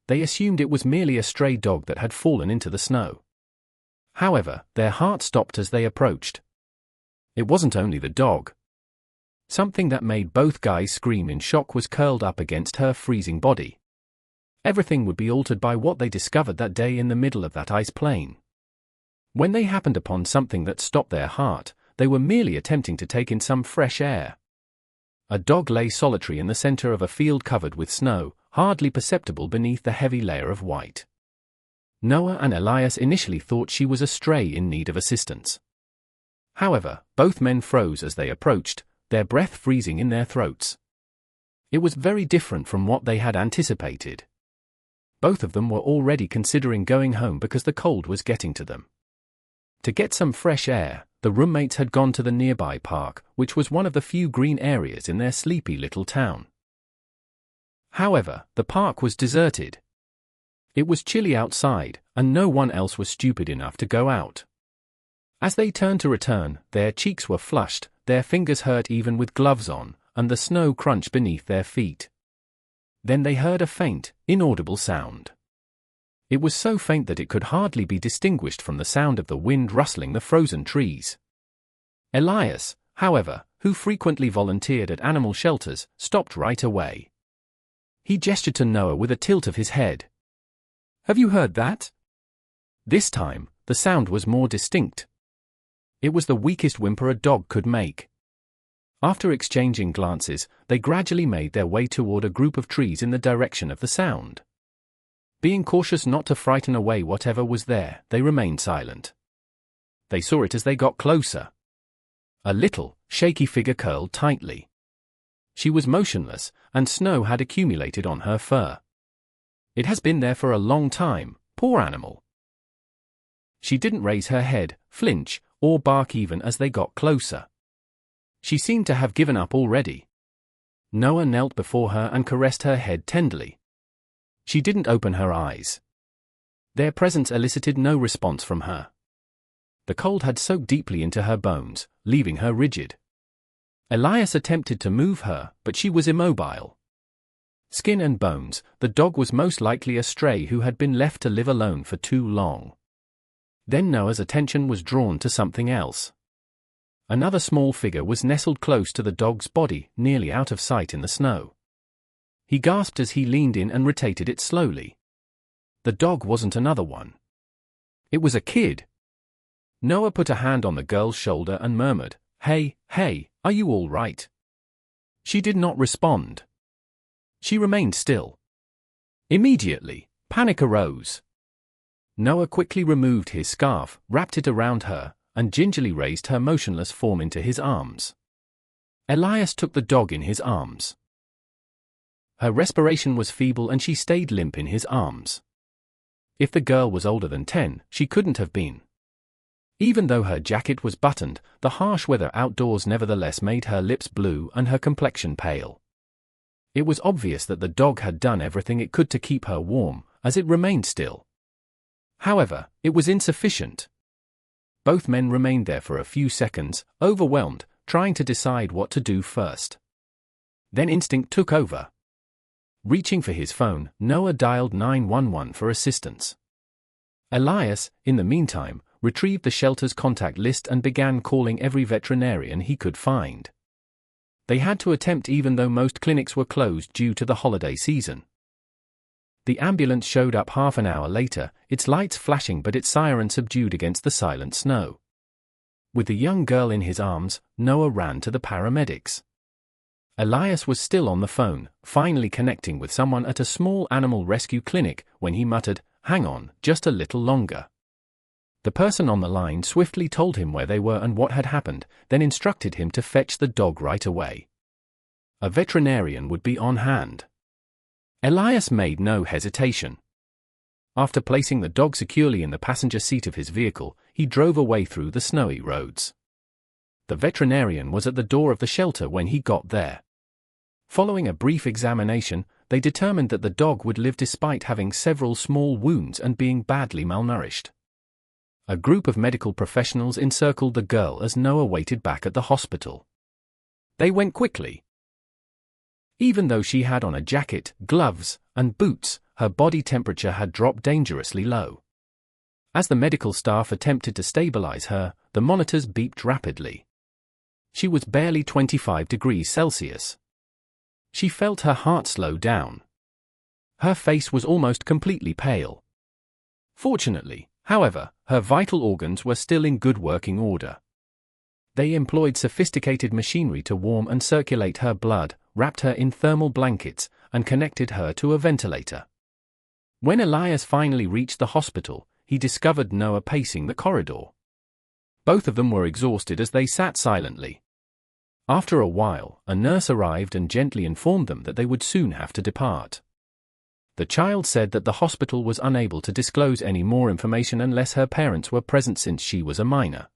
They assumed it was merely a stray dog that had fallen into the snow. However, their heart stopped as they approached. It wasn't only the dog. Something that made both guys scream in shock was curled up against her freezing body. Everything would be altered by what they discovered that day in the middle of that ice plain. When they happened upon something that stopped their heart, they were merely attempting to take in some fresh air. A dog lay solitary in the center of a field covered with snow, hardly perceptible beneath the heavy layer of white. Noah and Elias initially thought she was a stray in need of assistance. However, both men froze as they approached, their breath freezing in their throats. It was very different from what they had anticipated. Both of them were already considering going home because the cold was getting to them. To get some fresh air, the roommates had gone to the nearby park, which was one of the few green areas in their sleepy little town. However, the park was deserted. It was chilly outside, and no one else was stupid enough to go out. As they turned to return, their cheeks were flushed, their fingers hurt even with gloves on, and the snow crunched beneath their feet. Then they heard a faint, inaudible sound. It was so faint that it could hardly be distinguished from the sound of the wind rustling the frozen trees. Elias, however, who frequently volunteered at animal shelters, stopped right away. He gestured to Noah with a tilt of his head. "Have you heard that?" This time, the sound was more distinct. It was the weakest whimper a dog could make. After exchanging glances, they gradually made their way toward a group of trees in the direction of the sound. Being cautious not to frighten away whatever was there, they remained silent. They saw it as they got closer. A little, shaky figure curled tightly. She was motionless, and snow had accumulated on her fur. It has been there for a long time, poor animal. She didn't raise her head, flinch, or bark even as they got closer. She seemed to have given up already. Noah knelt before her and caressed her head tenderly. She didn't open her eyes. Their presence elicited no response from her. The cold had soaked deeply into her bones, leaving her rigid. Elias attempted to move her, but she was immobile. Skin and bones, the dog was most likely a stray who had been left to live alone for too long. Then Noah's attention was drawn to something else. Another small figure was nestled close to the dog's body, nearly out of sight in the snow. He gasped as he leaned in and rotated it slowly. The dog wasn't another one. It was a kid. Noah put a hand on the girl's shoulder and murmured, "Hey, are you all right?" She did not respond. She remained still. Immediately, panic arose. Noah quickly removed his scarf, wrapped it around her, and gingerly raised her motionless form into his arms. Elias took the dog in his arms. Her respiration was feeble and she stayed limp in his arms. If the girl was older than 10, she couldn't have been. Even though her jacket was buttoned, the harsh weather outdoors nevertheless made her lips blue and her complexion pale. It was obvious that the dog had done everything it could to keep her warm, as it remained still. However, it was insufficient. Both men remained there for a few seconds, overwhelmed, trying to decide what to do first. Then instinct took over. Reaching for his phone, Noah dialed 911 for assistance. Elias, in the meantime, retrieved the shelter's contact list and began calling every veterinarian he could find. They had to attempt even though most clinics were closed due to the holiday season. The ambulance showed up half an hour later, its lights flashing but its siren subdued against the silent snow. With the young girl in his arms, Noah ran to the paramedics. Elias was still on the phone, finally connecting with someone at a small animal rescue clinic, when he muttered, "Hang on, just a little longer." The person on the line swiftly told him where they were and what had happened, then instructed him to fetch the dog right away. A veterinarian would be on hand. Elias made no hesitation. After placing the dog securely in the passenger seat of his vehicle, he drove away through the snowy roads. The veterinarian was at the door of the shelter when he got there. Following a brief examination, they determined that the dog would live despite having several small wounds and being badly malnourished. A group of medical professionals encircled the girl as Noah waited back at the hospital. They went quickly. Even though she had on a jacket, gloves, and boots, her body temperature had dropped dangerously low. As the medical staff attempted to stabilize her, the monitors beeped rapidly. She was barely 25 degrees Celsius. She felt her heart slow down. Her face was almost completely pale. Fortunately, however, her vital organs were still in good working order. They employed sophisticated machinery to warm and circulate her blood, wrapped her in thermal blankets, and connected her to a ventilator. When Elias finally reached the hospital, he discovered Noah pacing the corridor. Both of them were exhausted as they sat silently. After a while, a nurse arrived and gently informed them that they would soon have to depart. The child said that the hospital was unable to disclose any more information unless her parents were present since she was a minor.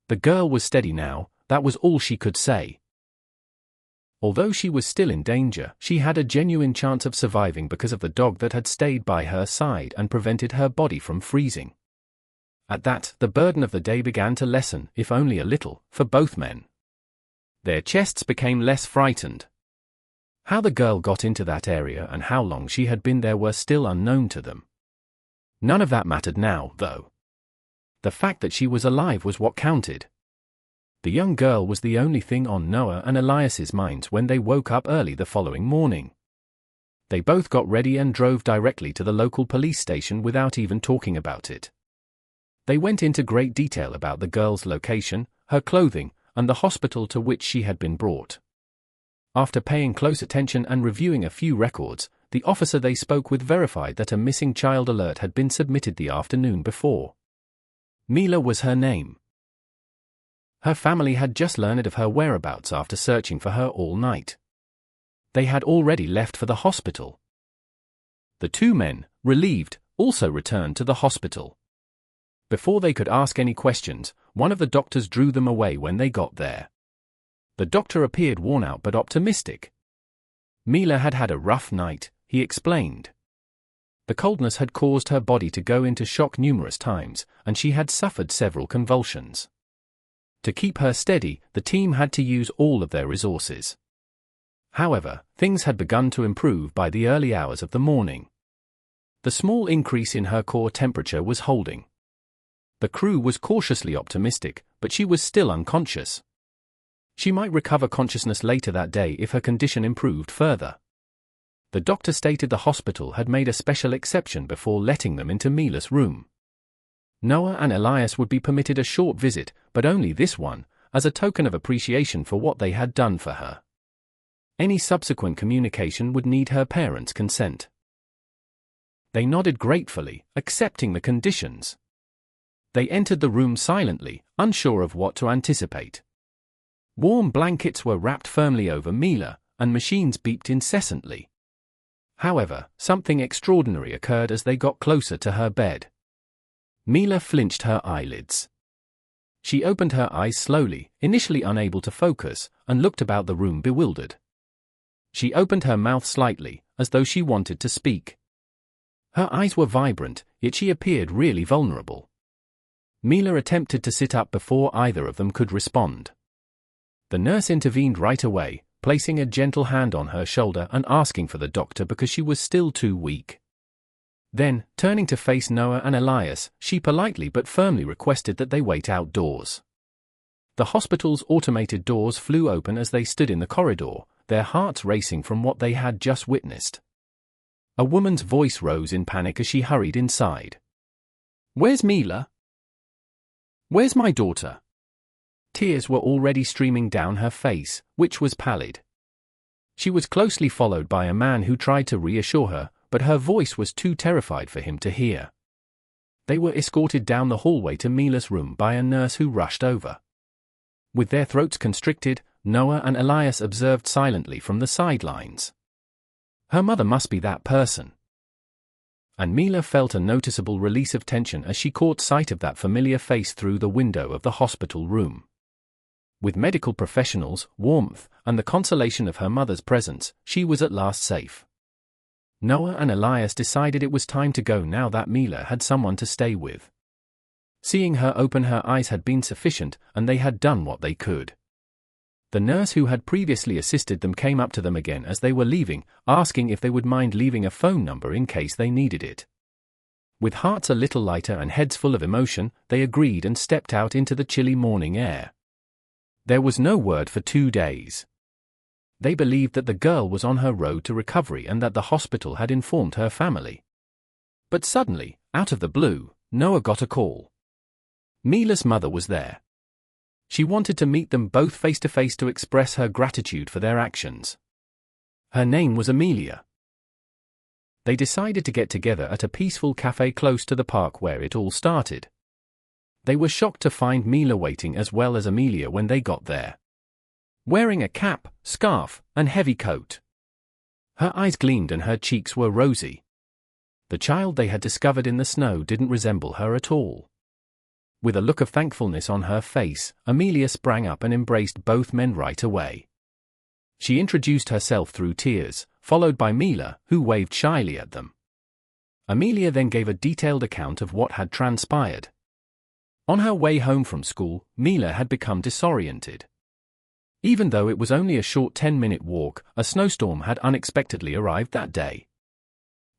The girl was steady now, that was all she could say. Although she was still in danger, she had a genuine chance of surviving because of the dog that had stayed by her side and prevented her body from freezing. At that, the burden of the day began to lessen, if only a little, for both men. Their chests became less frightened. How the girl got into that area and how long she had been there were still unknown to them. None of that mattered now, though. The fact that she was alive was what counted. The young girl was the only thing on Noah and Elias's minds when they woke up early the following morning. They both got ready and drove directly to the local police station without even talking about it. They went into great detail about the girl's location, her clothing, and the hospital to which she had been brought. After paying close attention and reviewing a few records, the officer they spoke with verified that a missing child alert had been submitted the afternoon before. Mila was her name. Her family had just learned of her whereabouts after searching for her all night. They had already left for the hospital. The two men, relieved, also returned to the hospital. Before they could ask any questions, one of the doctors drew them away when they got there. The doctor appeared worn out but optimistic. Mila had had a rough night, he explained. The coldness had caused her body to go into shock numerous times, and she had suffered several convulsions. To keep her steady, the team had to use all of their resources. However, things had begun to improve by the early hours of the morning. The small increase in her core temperature was holding. The crew was cautiously optimistic, but she was still unconscious. She might recover consciousness later that day if her condition improved further. The doctor stated the hospital had made a special exception before letting them into Mila's room. Noah and Elias would be permitted a short visit, but only this one, as a token of appreciation for what they had done for her. Any subsequent communication would need her parents' consent. They nodded gratefully, accepting the conditions. They entered the room silently, unsure of what to anticipate. Warm blankets were wrapped firmly over Mila, and machines beeped incessantly. However, something extraordinary occurred as they got closer to her bed. Mila flinched her eyelids. She opened her eyes slowly, initially unable to focus, and looked about the room bewildered. She opened her mouth slightly, as though she wanted to speak. Her eyes were vibrant, yet she appeared really vulnerable. Mila attempted to sit up before either of them could respond. The nurse intervened right away, placing a gentle hand on her shoulder and asking for the doctor because she was still too weak. Then, turning to face Noah and Elias, she politely but firmly requested that they wait outdoors. The hospital's automated doors flew open as they stood in the corridor, their hearts racing from what they had just witnessed. A woman's voice rose in panic as she hurried inside. "Where's Mila? Where's my daughter?" Tears were already streaming down her face, which was pallid. She was closely followed by a man who tried to reassure her, but her voice was too terrified for him to hear. They were escorted down the hallway to Mila's room by a nurse who rushed over. With their throats constricted, Noah and Elias observed silently from the sidelines. Her mother must be that person. And Mila felt a noticeable release of tension as she caught sight of that familiar face through the window of the hospital room. With medical professionals, warmth, and the consolation of her mother's presence, she was at last safe. Noah and Elias decided it was time to go now that Mila had someone to stay with. Seeing her open her eyes had been sufficient, and they had done what they could. The nurse who had previously assisted them came up to them again as they were leaving, asking if they would mind leaving a phone number in case they needed it. With hearts a little lighter and heads full of emotion, they agreed and stepped out into the chilly morning air. There was no word for 2 days. They believed that the girl was on her road to recovery and that the hospital had informed her family. But suddenly, out of the blue, Noah got a call. Mila's mother was there. She wanted to meet them both face to face to express her gratitude for their actions. Her name was Amelia. They decided to get together at a peaceful cafe close to the park where it all started. They were shocked to find Mila waiting as well as Amelia when they got there. Wearing a cap, scarf, and heavy coat. Her eyes gleamed and her cheeks were rosy. The child they had discovered in the snow didn't resemble her at all. With a look of thankfulness on her face, Amelia sprang up and embraced both men right away. She introduced herself through tears, followed by Mila, who waved shyly at them. Amelia then gave a detailed account of what had transpired. On her way home from school, Mila had become disoriented. Even though it was only a short 10-minute walk, a snowstorm had unexpectedly arrived that day.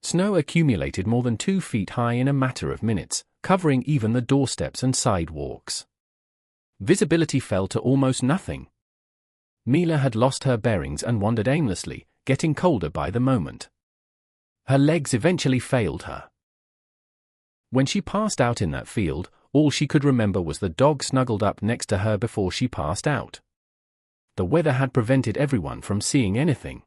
Snow accumulated more than 2 feet high in a matter of minutes, covering even the doorsteps and sidewalks. Visibility fell to almost nothing. Mila had lost her bearings and wandered aimlessly, getting colder by the moment. Her legs eventually failed her. When she passed out in that field, all she could remember was the dog snuggled up next to her before she passed out. The weather had prevented everyone from seeing anything.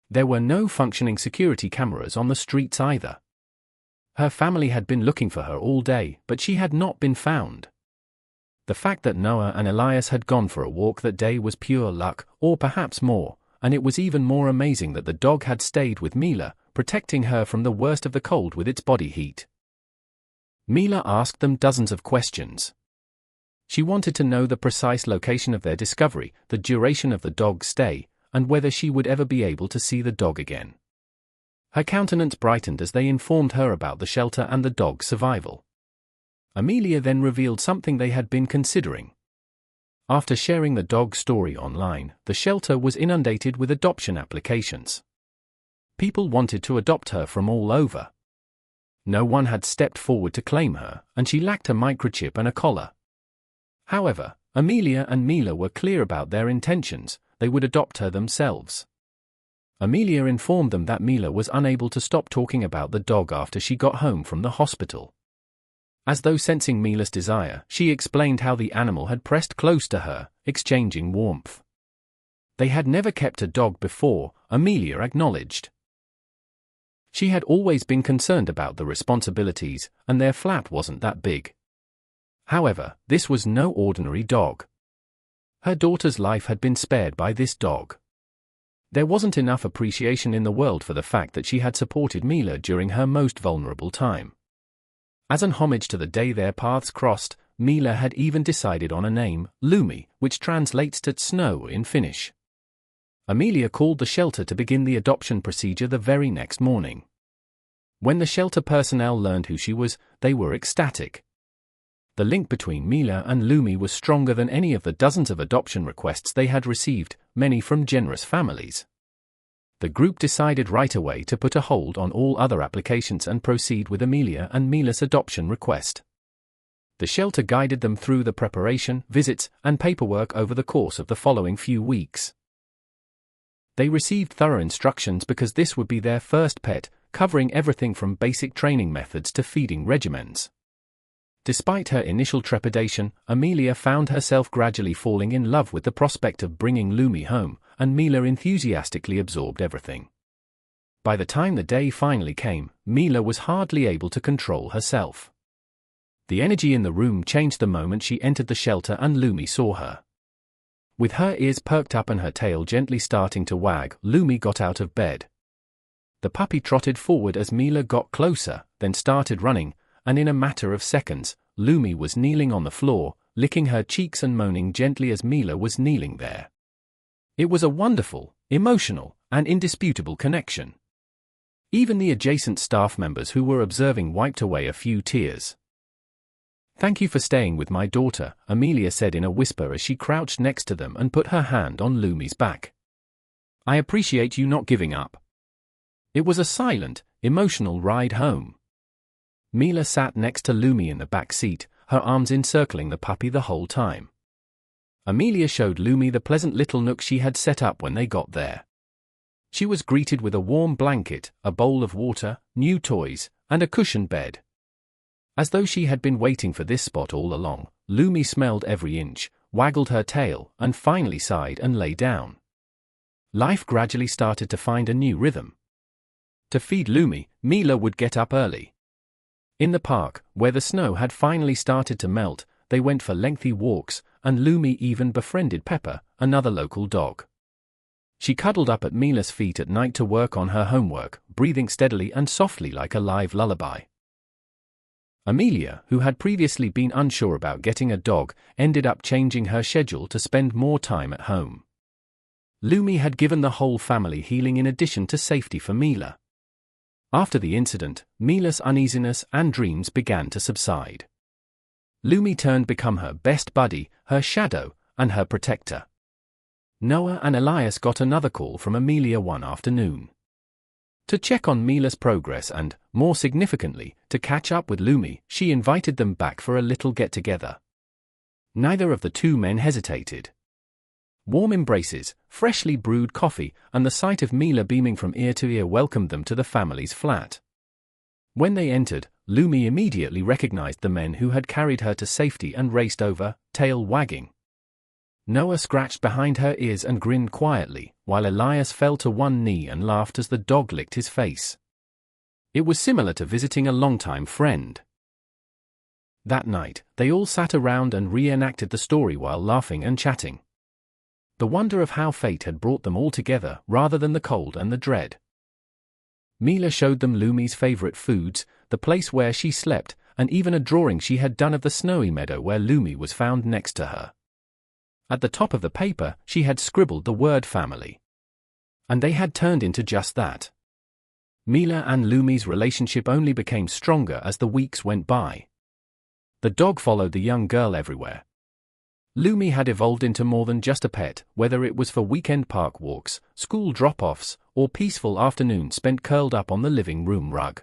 There were no functioning security cameras on the streets either. Her family had been looking for her all day, but she had not been found. The fact that Noah and Elias had gone for a walk that day was pure luck, or perhaps more, and it was even more amazing that the dog had stayed with Mila, protecting her from the worst of the cold with its body heat. Mila asked them dozens of questions. She wanted to know the precise location of their discovery, the duration of the dog's stay, and whether she would ever be able to see the dog again. Her countenance brightened as they informed her about the shelter and the dog's survival. Amelia then revealed something they had been considering. After sharing the dog's story online, the shelter was inundated with adoption applications. People wanted to adopt her from all over. No one had stepped forward to claim her, and she lacked a microchip and a collar. However, Amelia and Mila were clear about their intentions. They would adopt her themselves. Amelia informed them that Mila was unable to stop talking about the dog after she got home from the hospital. As though sensing Mila's desire, she explained how the animal had pressed close to her, exchanging warmth. They had never kept a dog before, Amelia acknowledged. She had always been concerned about the responsibilities, and their flat wasn't that big. However, this was no ordinary dog. Her daughter's life had been spared by this dog. There wasn't enough appreciation in the world for the fact that she had supported Mila during her most vulnerable time. As an homage to the day their paths crossed, Mila had even decided on a name, Lumi, which translates to snow in Finnish. Amelia called the shelter to begin the adoption procedure the very next morning. When the shelter personnel learned who she was, they were ecstatic. The link between Mila and Lumi was stronger than any of the dozens of adoption requests they had received, many from generous families. The group decided right away to put a hold on all other applications and proceed with Amelia and Mila's adoption request. The shelter guided them through the preparation, visits, and paperwork over the course of the following few weeks. They received thorough instructions because this would be their first pet, covering everything from basic training methods to feeding regimens. Despite her initial trepidation, Amelia found herself gradually falling in love with the prospect of bringing Lumi home, and Mila enthusiastically absorbed everything. By the time the day finally came, Mila was hardly able to control herself. The energy in the room changed the moment she entered the shelter and Lumi saw her. With her ears perked up and her tail gently starting to wag, Lumi got out of bed. The puppy trotted forward as Mila got closer, then started running, and in a matter of seconds, Lumi was kneeling on the floor, licking her cheeks and moaning gently as Mila was kneeling there. It was a wonderful, emotional, and indisputable connection. Even the adjacent staff members who were observing wiped away a few tears. "Thank you for staying with my daughter," Amelia said in a whisper as she crouched next to them and put her hand on Lumi's back. "I appreciate you not giving up." It was a silent, emotional ride home. Mila sat next to Lumi in the back seat, her arms encircling the puppy the whole time. Amelia showed Lumi the pleasant little nook she had set up when they got there. She was greeted with a warm blanket, a bowl of water, new toys, and a cushioned bed. As though she had been waiting for this spot all along, Lumi smelled every inch, waggled her tail, and finally sighed and lay down. Life gradually started to find a new rhythm. To feed Lumi, Mila would get up early. In the park, where the snow had finally started to melt, they went for lengthy walks, and Lumi even befriended Pepper, another local dog. She cuddled up at Mila's feet at night to work on her homework, breathing steadily and softly like a live lullaby. Amelia, who had previously been unsure about getting a dog, ended up changing her schedule to spend more time at home. Lumi had given the whole family healing in addition to safety for Mila. After the incident, Mila's uneasiness and dreams began to subside. Lumi turned to become her best buddy, her shadow, and her protector. Noah and Elias got another call from Amelia one afternoon. To check on Mila's progress and, more significantly, to catch up with Lumi, she invited them back for a little get-together. Neither of the two men hesitated. Warm embraces, freshly brewed coffee, and the sight of Mila beaming from ear to ear welcomed them to the family's flat. When they entered, Lumi immediately recognized the men who had carried her to safety and raced over, tail wagging. Noah scratched behind her ears and grinned quietly, while Elias fell to one knee and laughed as the dog licked his face. It was similar to visiting a longtime friend. That night, they all sat around and reenacted the story while laughing and chatting. The wonder of how fate had brought them all together rather than the cold and the dread. Mila showed them Lumi's favorite foods, the place where she slept, and even a drawing she had done of the snowy meadow where Lumi was found next to her. At the top of the paper, she had scribbled the word family. And they had turned into just that. Mila and Lumi's relationship only became stronger as the weeks went by. The dog followed the young girl everywhere. Lumi had evolved into more than just a pet, whether it was for weekend park walks, school drop-offs, or peaceful afternoons spent curled up on the living room rug.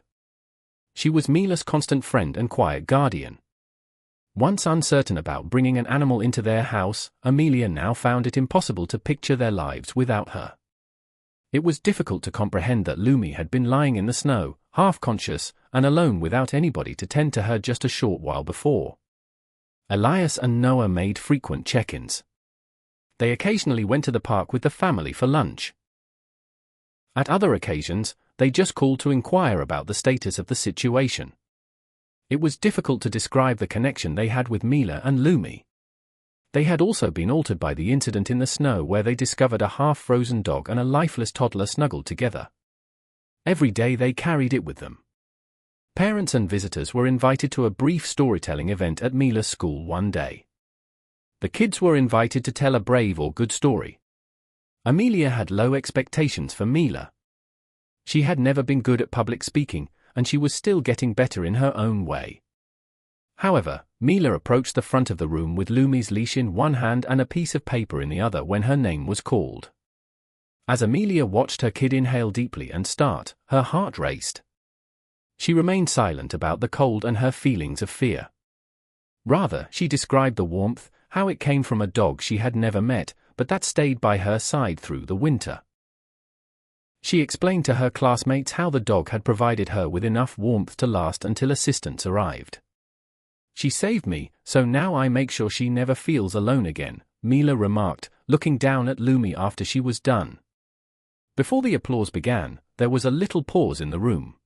She was Mila's constant friend and quiet guardian. Once uncertain about bringing an animal into their house, Amelia now found it impossible to picture their lives without her. It was difficult to comprehend that Lumi had been lying in the snow, half-conscious, and alone without anybody to tend to her just a short while before. Elias and Noah made frequent check-ins. They occasionally went to the park with the family for lunch. At other occasions, they just called to inquire about the status of the situation. It was difficult to describe the connection they had with Mila and Lumi. They had also been altered by the incident in the snow where they discovered a half-frozen dog and a lifeless toddler snuggled together. Every day they carried it with them. Parents and visitors were invited to a brief storytelling event at Mila's school one day. The kids were invited to tell a brave or good story. Amelia had low expectations for Mila. She had never been good at public speaking, and she was still getting better in her own way. However, Mila approached the front of the room with Lumi's leash in one hand and a piece of paper in the other when her name was called. As Amelia watched her kid inhale deeply and start, her heart raced. She remained silent about the cold and her feelings of fear. Rather, she described the warmth, how it came from a dog she had never met, but that stayed by her side through the winter. She explained to her classmates how the dog had provided her with enough warmth to last until assistance arrived. "She saved me, so now I make sure she never feels alone again," Mila remarked, looking down at Lumi after she was done. Before the applause began, there was a little pause in the room.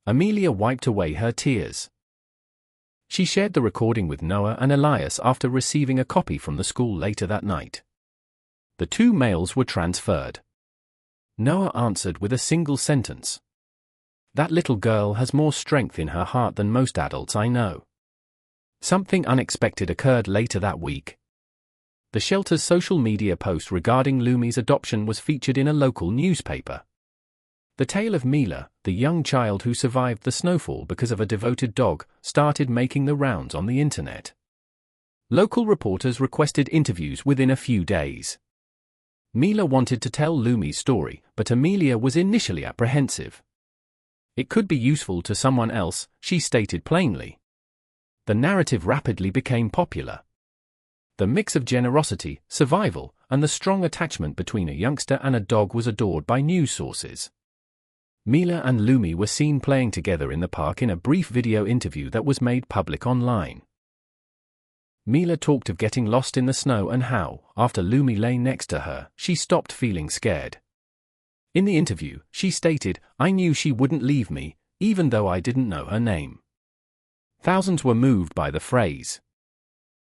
Amelia wiped away her tears. She shared the recording with Noah and Elias after receiving a copy from the school later that night. The two males were transferred. Noah answered with a single sentence. "That little girl has more strength in her heart than most adults I know." Something unexpected occurred later that week. The shelter's social media post regarding Lumi's adoption was featured in a local newspaper. The tale of Mila, the young child who survived the snowfall because of a devoted dog, started making the rounds on the internet. Local reporters requested interviews within a few days. Mila wanted to tell Lumi's story, but Amelia was initially apprehensive. It could be useful to someone else, she stated plainly. The narrative rapidly became popular. The mix of generosity, survival, and the strong attachment between a youngster and a dog was adored by news sources. Mila and Lumi were seen playing together in the park in a brief video interview that was made public online. Mila talked of getting lost in the snow and how, after Lumi lay next to her, she stopped feeling scared. In the interview, she stated, "I knew she wouldn't leave me, even though I didn't know her name." Thousands were moved by the phrase.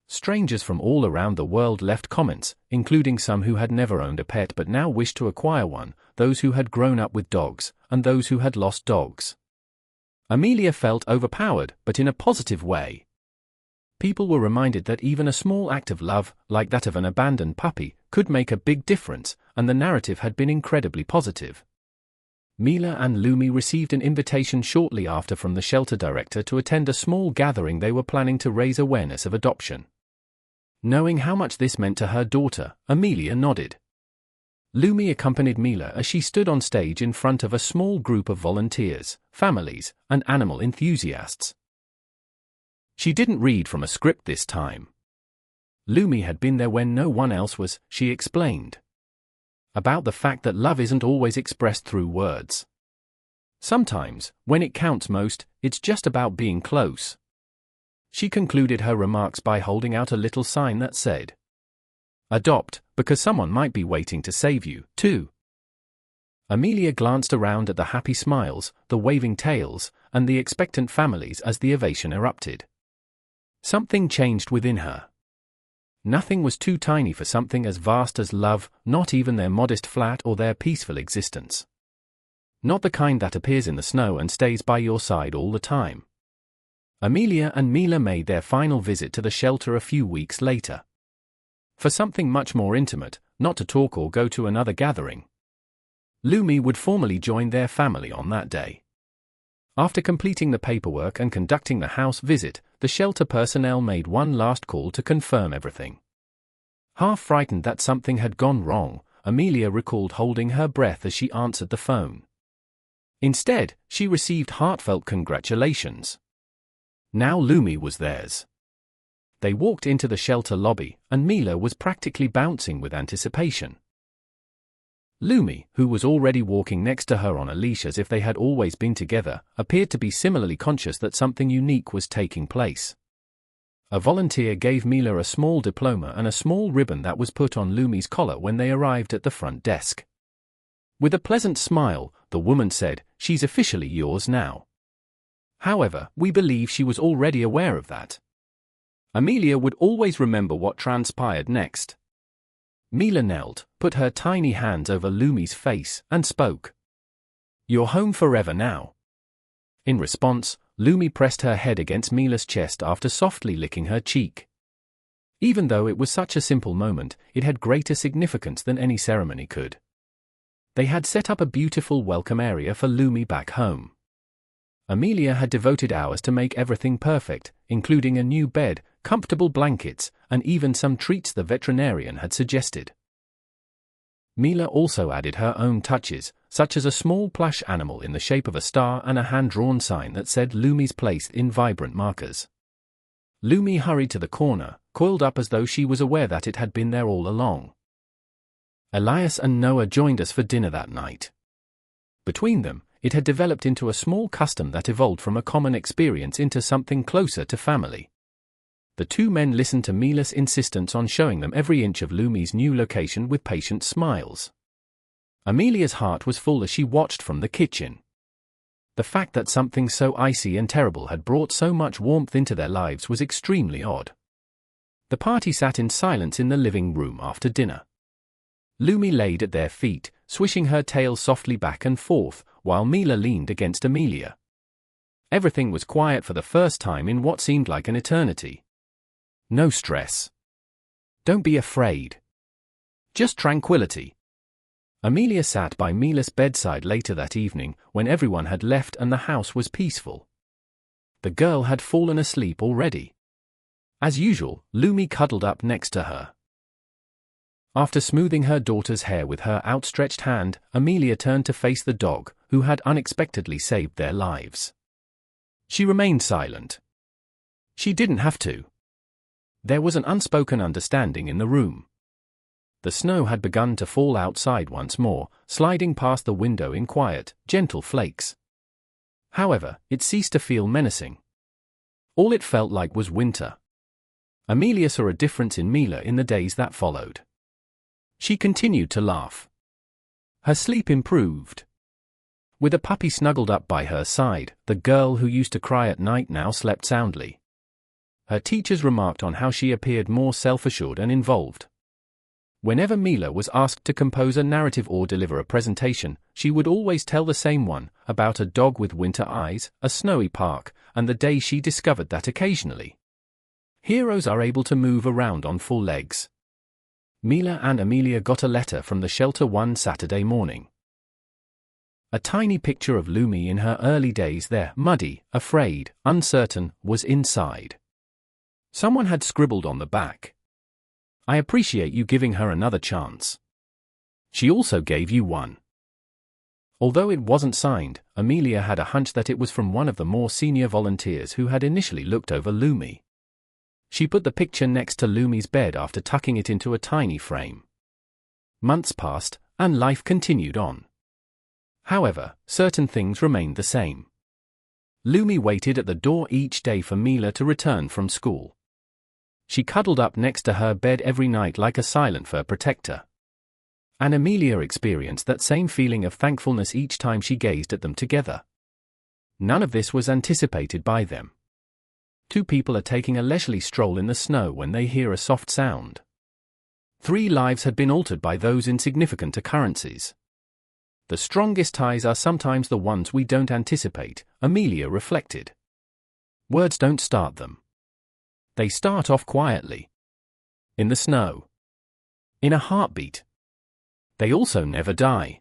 Strangers from all around the world left comments, including some who had never owned a pet but now wished to acquire one, those who had grown up with dogs, and those who had lost dogs. Amelia felt overpowered, but in a positive way. People were reminded that even a small act of love, like that of an abandoned puppy, could make a big difference, and the narrative had been incredibly positive. Mila and Lumi received an invitation shortly after from the shelter director to attend a small gathering they were planning to raise awareness of adoption. Knowing how much this meant to her daughter, Amelia nodded. Lumi accompanied Mila as she stood on stage in front of a small group of volunteers, families, and animal enthusiasts. She didn't read from a script this time. Lumi had been there when no one else was, she explained. About the fact that love isn't always expressed through words. Sometimes, when it counts most, it's just about being close. She concluded her remarks by holding out a little sign that said, "Adopt, because someone might be waiting to save you, too." Amelia glanced around at the happy smiles, the waving tails, and the expectant families as the ovation erupted. Something changed within her. Nothing was too tiny for something as vast as love, not even their modest flat or their peaceful existence. Not the kind that appears in the snow and stays by your side all the time. Amelia and Mila made their final visit to the shelter a few weeks later. For something much more intimate, not to talk or go to another gathering. Lumi would formally join their family on that day. After completing the paperwork and conducting the house visit, the shelter personnel made one last call to confirm everything. Half frightened that something had gone wrong, Amelia recalled holding her breath as she answered the phone. Instead, she received heartfelt congratulations. Now Lumi was theirs. They walked into the shelter lobby, and Mila was practically bouncing with anticipation. Lumi, who was already walking next to her on a leash as if they had always been together, appeared to be similarly conscious that something unique was taking place. A volunteer gave Mila a small diploma and a small ribbon that was put on Lumi's collar when they arrived at the front desk. With a pleasant smile, the woman said, "She's officially yours now." However, we believe she was already aware of that. Amelia would always remember what transpired next. Mila knelt, put her tiny hands over Lumi's face, and spoke. "You're home forever now." In response, Lumi pressed her head against Mila's chest after softly licking her cheek. Even though it was such a simple moment, it had greater significance than any ceremony could. They had set up a beautiful welcome area for Lumi back home. Amelia had devoted hours to make everything perfect, including a new bed, comfortable blankets, and even some treats the veterinarian had suggested. Mila also added her own touches, such as a small plush animal in the shape of a star and a hand-drawn sign that said Lumi's place in vibrant markers. Lumi hurried to the corner, coiled up as though she was aware that it had been there all along. Elias and Noah joined us for dinner that night. Between them, it had developed into a small custom that evolved from a common experience into something closer to family. The two men listened to Mila's insistence on showing them every inch of Lumi's new location with patient smiles. Amelia's heart was full as she watched from the kitchen. The fact that something so icy and terrible had brought so much warmth into their lives was extremely odd. The party sat in silence in the living room after dinner. Lumi laid at their feet, swishing her tail softly back and forth, while Mila leaned against Amelia. Everything was quiet for the first time in what seemed like an eternity. No stress. Don't be afraid. Just tranquility. Amelia sat by Mila's bedside later that evening when everyone had left and the house was peaceful. The girl had fallen asleep already. As usual, Lumi cuddled up next to her. After smoothing her daughter's hair with her outstretched hand, Amelia turned to face the dog, who had unexpectedly saved their lives. She remained silent. She didn't have to. There was an unspoken understanding in the room. The snow had begun to fall outside once more, sliding past the window in quiet, gentle flakes. However, it ceased to feel menacing. All it felt like was winter. Amelia saw a difference in Mila in the days that followed. She continued to laugh. Her sleep improved. With a puppy snuggled up by her side, the girl who used to cry at night now slept soundly. Her teachers remarked on how she appeared more self-assured and involved. Whenever Mila was asked to compose a narrative or deliver a presentation, she would always tell the same one, about a dog with winter eyes, a snowy park, and the day she discovered that occasionally heroes are able to move around on full legs. Mila and Amelia got a letter from the shelter one Saturday morning. A tiny picture of Lumi in her early days there, muddy, afraid, uncertain, was inside. Someone had scribbled on the back, "I appreciate you giving her another chance. She also gave you one." Although it wasn't signed, Amelia had a hunch that it was from one of the more senior volunteers who had initially looked over Lumi. She put the picture next to Lumi's bed after tucking it into a tiny frame. Months passed, and life continued on. However, certain things remained the same. Lumi waited at the door each day for Mila to return from school. She cuddled up next to her bed every night like a silent fur protector. And Amelia experienced that same feeling of thankfulness each time she gazed at them together. None of this was anticipated by them. Two people are taking a leisurely stroll in the snow when they hear a soft sound. 3 lives had been altered by those insignificant occurrences. The strongest ties are sometimes the ones we don't anticipate, Amelia reflected. Words don't start them. They start off quietly. In the snow. In a heartbeat. They also never die.